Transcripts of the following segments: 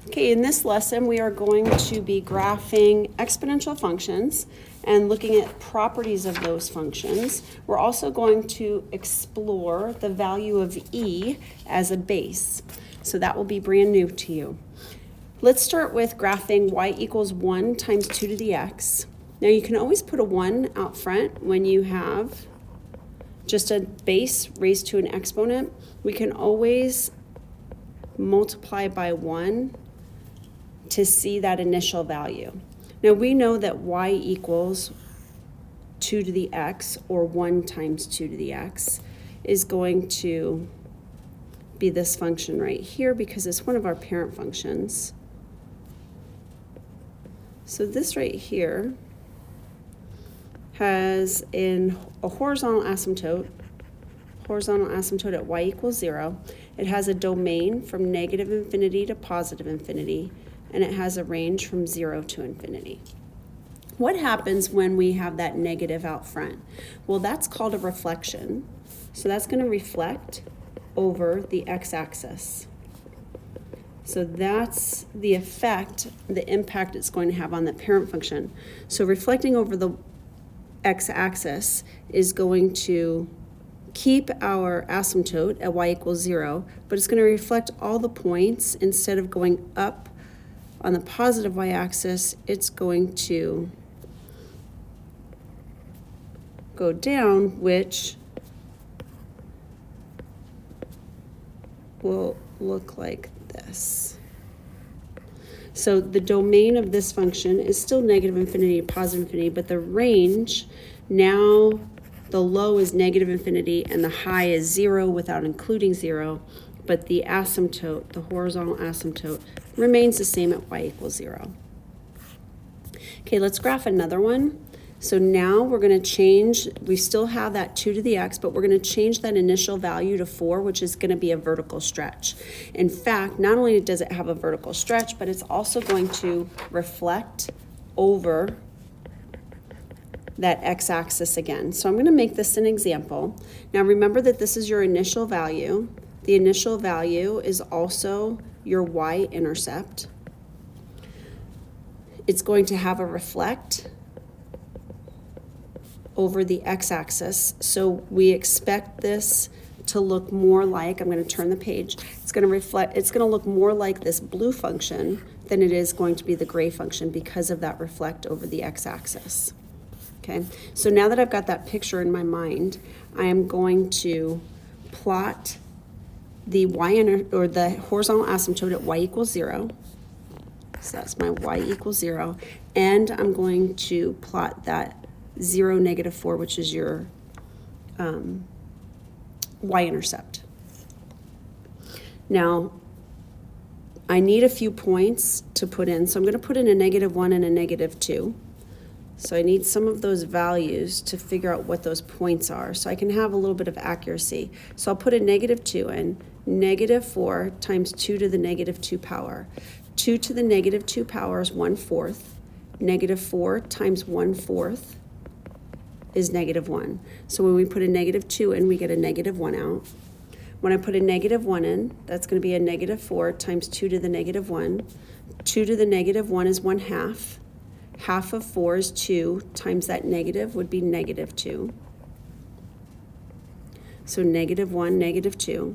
Okay, in this lesson, we are going to be graphing exponential functions and looking at properties of those functions. We're also going to explore the value of e as a base. So that will be brand new to you. Let's start with graphing y equals 1 times 2 to the x. Now you can always put a 1 out front when you have just a base raised to an exponent. We can always multiply by 1 to see that initial value. Now we know that y equals 2 to the x, or 1 times 2 to the x, is going to be this function right here because it's one of our parent functions. So this right here has a horizontal asymptote at y equals 0. It has a domain from negative infinity to positive infinity, and it has a range from 0 to infinity. What happens when we have that negative out front? Well, that's called a reflection. So that's going to reflect over the x-axis. So that's the effect, the impact it's going to have on the parent function. So reflecting over the x-axis is going to keep our asymptote at y equals 0, but it's going to reflect all the points. Instead of going up on the positive y-axis, it's going to go down, which will look like this. So the domain of this function is still negative infinity to positive infinity, but the range, now the low is negative infinity and the high is 0 without including 0, but the asymptote, the horizontal asymptote, remains the same at y equals 0. Okay, let's graph another one. So now we're going to change, we still have that 2 to the x, but we're going to change that initial value to 4, which is going to be a vertical stretch. In fact, not only does it have a vertical stretch, but it's also going to reflect over that x-axis again. So I'm going to make this an example. Now remember that this is your initial value. The initial value is also your y-intercept. It's going to have a reflect over the x-axis. So we expect this to look more like, I'm going to turn the page, it's going to look more like this blue function than it is going to be the gray function because of that reflect over the x-axis. Okay, so now that I've got that picture in my mind, I am going to plot the the horizontal asymptote at y equals 0. So that's my y equals 0, and I'm going to plot that 0, negative 4, which is your y-intercept. Now, I need a few points to put in, so I'm going to put in a negative 1 and a negative 2. So I need some of those values to figure out what those points are, so I can have a little bit of accuracy. So I'll put a negative 2 in. Negative 4 times 2 to the negative 2 power. 2 to the negative 2 power is 1/4. Negative 4 times 1/4 is negative 1. So when we put a negative 2 in, we get a negative 1 out. When I put a negative 1 in, that's going to be a negative 4 times 2 to the negative 1. 2 to the negative 1 is 1/2. Half of 4 is 2, times that negative would be negative 2. So negative 1, negative 2.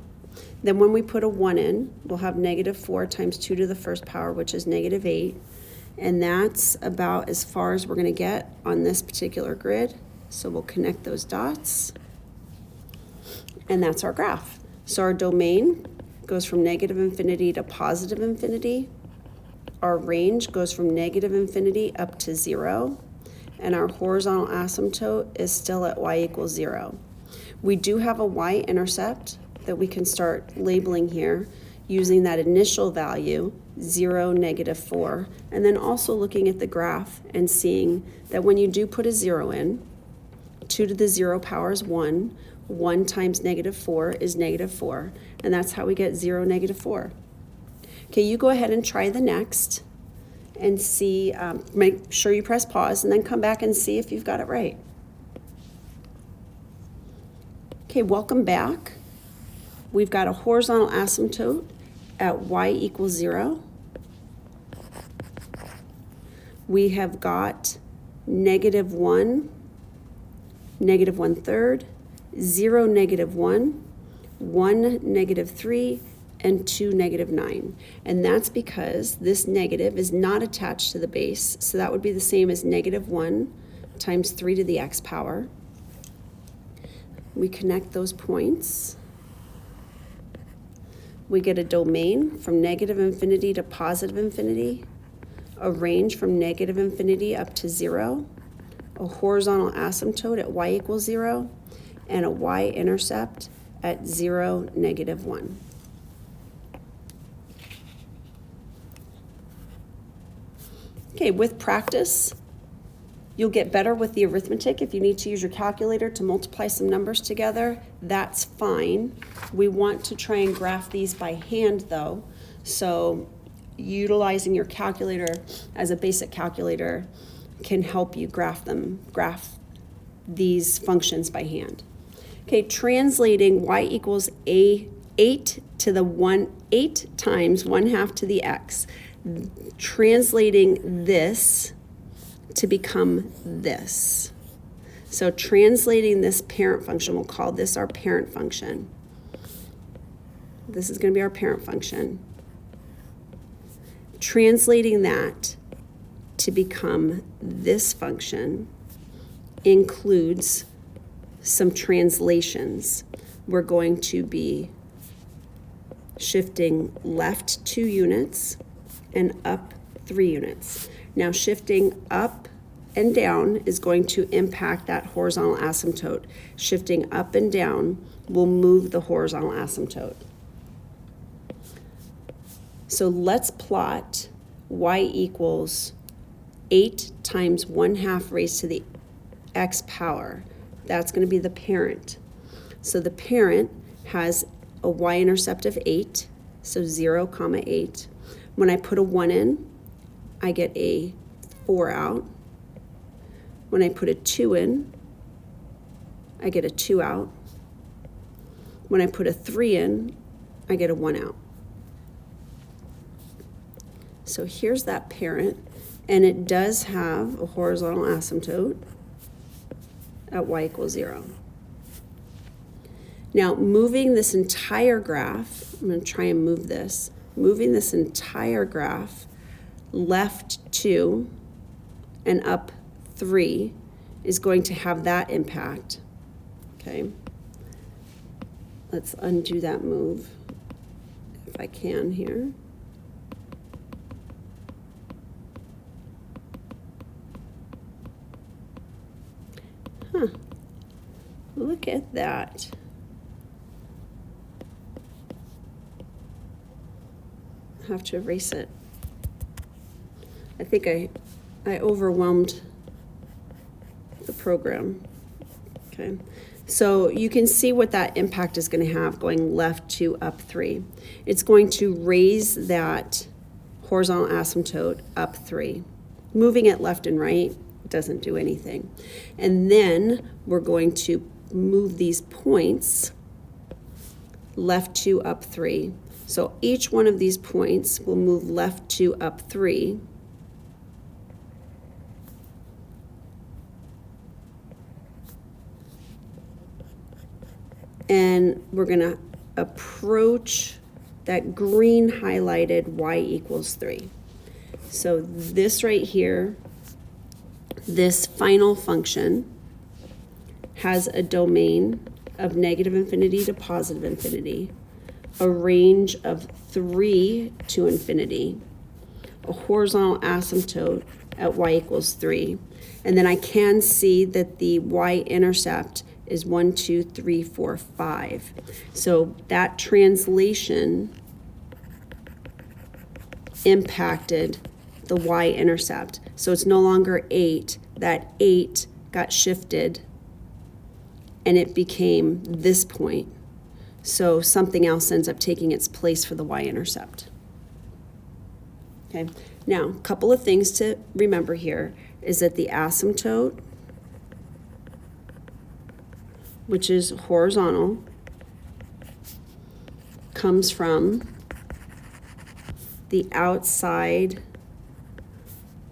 Then when we put a 1 in, we'll have negative 4 times 2 to the first power, which is negative 8. And that's about as far as we're going to get on this particular grid. So we'll connect those dots. And that's our graph. So our domain goes from negative infinity to positive infinity. Our range goes from negative infinity up to 0, and our horizontal asymptote is still at y equals 0. We do have a y-intercept that we can start labeling here using that initial value, 0, negative 4, and then also looking at the graph and seeing that when you do put a 0 in, 2 to the 0 power is 1, 1 times negative 4 is negative 4, and that's how we get 0, negative 4. Okay, you go ahead and try the next and see, make sure you press pause and then come back and see if you've got it right. Okay, welcome back. We've got a horizontal asymptote at y equals 0. we have got -1, -1/3, 0, -1, 1, -3, and 2, -9. And that's because this negative is not attached to the base, so that would be the same as -1 times 3 to the x power. We connect those points. We get a domain from -infinity to +infinity, a range from -infinity up to 0, a horizontal asymptote at y equals 0, and a y-intercept at 0, -1. Okay, with practice, you'll get better with the arithmetic. If you need to use your calculator to multiply some numbers together, that's fine. We want to try and graph these by hand though, so utilizing your calculator as a basic calculator can help you graph these functions by hand. Okay, translating y equals 8 to the 8 times 1/2 to the x. Translating this to become this. So translating this parent function, we'll call this our parent function. This is going to be our parent function. Translating that to become this function includes some translations. We're going to be shifting left 2 units and up 3 units. Now shifting up and down is going to impact that horizontal asymptote. Shifting up and down will move the horizontal asymptote. So let's plot y equals 8 times 1/2 raised to the x power. That's going to be the parent. So the parent has a y-intercept of 8, so 0, 8. When I put a 1 in, I get a 4 out. When I put a 2 in, I get a 2 out. When I put a 3 in, I get a 1 out. So here's that parent, and it does have a horizontal asymptote at y equals 0. Now, moving this entire graph, I'm going to try and move this. Moving this entire graph left 2 and up 3 is going to have that impact. Okay. Let's undo that move if I can here. Huh. Look at that. I have to erase it. I think I overwhelmed the program. Okay. So you can see what that impact is going to have going left 2 up 3. It's going to raise that horizontal asymptote up 3. Moving it left and right doesn't do anything. And then we're going to move these points left 2 up 3. So each one of these points will move left 2 up 3. And we're going to approach that green highlighted y equals 3. So this right here, this final function has a domain of -infinity to +infinity, a range of 3 to infinity, a horizontal asymptote at y equals 3, and then I can see that the y-intercept is 1, 2, 3, 4, 5. So that translation impacted the y-intercept. So it's no longer 8. That 8 got shifted and it became this point. So something else ends up taking its place for the y-intercept. Okay. Now, a couple of things to remember here is that the asymptote, which is horizontal, comes from the outside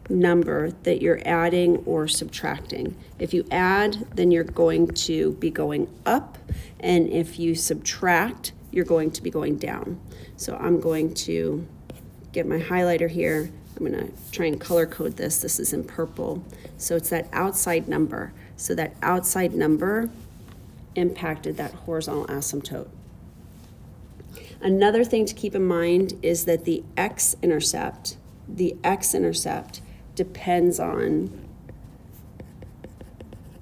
number that you're adding or subtracting. If you add, then you're going to be going up, and if you subtract, you're going to be going down. So I'm going to get my highlighter here. I'm going to try and color code this. This is in purple. So it's that outside number. So that outside number impacted that horizontal asymptote. Another thing to keep in mind is that the x-intercept depends on,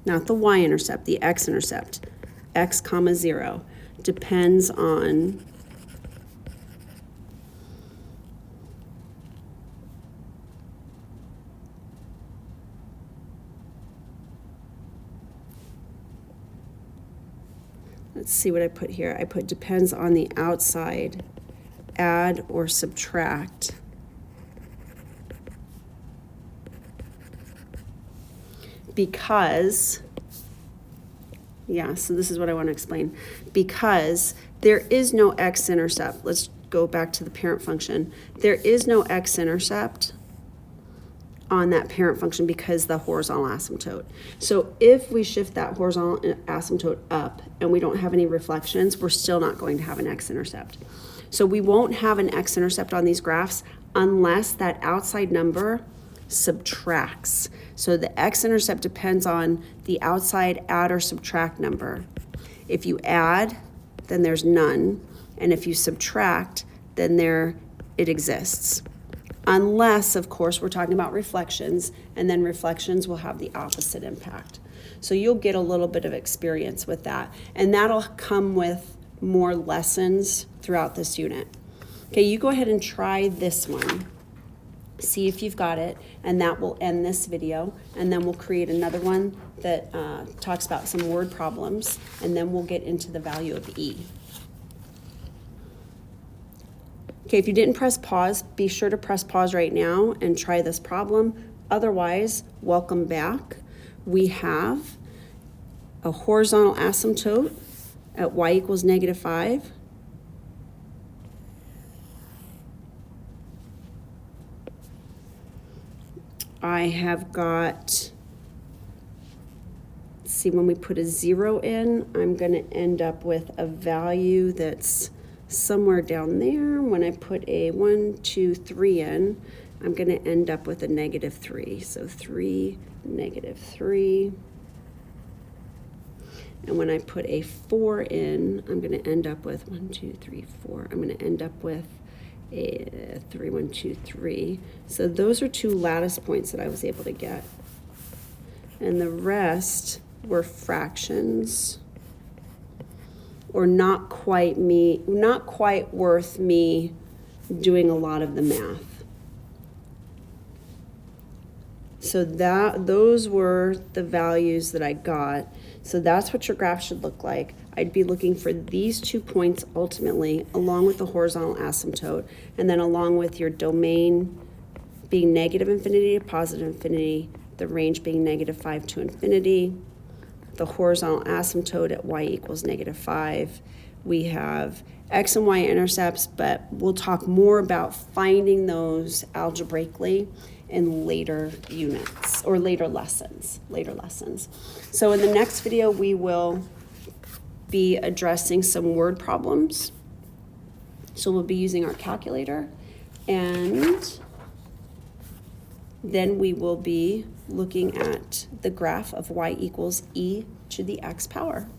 not the y-intercept, the x-intercept, x comma 0, depends on let's see what I put here. I put depends on the outside, add or subtract. Because, yeah, so this is what I want to explain. Because there is no x-intercept. Let's go back to the parent function. There is no x-intercept on that parent function because the horizontal asymptote. So if we shift that horizontal asymptote up and we don't have any reflections, we're still not going to have an x-intercept. So we won't have an x-intercept on these graphs unless that outside number subtracts. So the x-intercept depends on the outside add or subtract number. If you add, then there's none, and if you subtract, then it exists. Unless, of course, we're talking about reflections, and then reflections will have the opposite impact. So you'll get a little bit of experience with that, and that'll come with more lessons throughout this unit. Okay, you go ahead and try this one. See if you've got it, and that will end this video, and then we'll create another one that talks about some word problems, and then we'll get into the value of E. Okay, if you didn't press pause, be sure to press pause right now and try this problem. Otherwise, welcome back. We have a horizontal asymptote at y equals -5. I have got, let's see, when we put a 0 in, I'm going to end up with a value that's somewhere down there. When I put a 1, 2, 3 in, I'm going to end up with a -3. So 3, -3. And when I put a 4 in, I'm going to end up with 1, 2, 3, 4. I'm going to end up with a 3, 1, 2, 3. So those are 2 lattice points that I was able to get. And the rest were fractions, or not quite worth me doing a lot of the math. So those were the values that I got. So that's what your graph should look like. I'd be looking for these 2 points ultimately, along with the horizontal asymptote, and then along with your domain being -infinity to +infinity, the range being -5 to infinity, the horizontal asymptote at y equals -5. We have x and y intercepts, but we'll talk more about finding those algebraically in later units or later lessons. So in the next video, we will be addressing some word problems. So we'll be using our calculator, and then we will be looking at the graph of y equals e to the x power.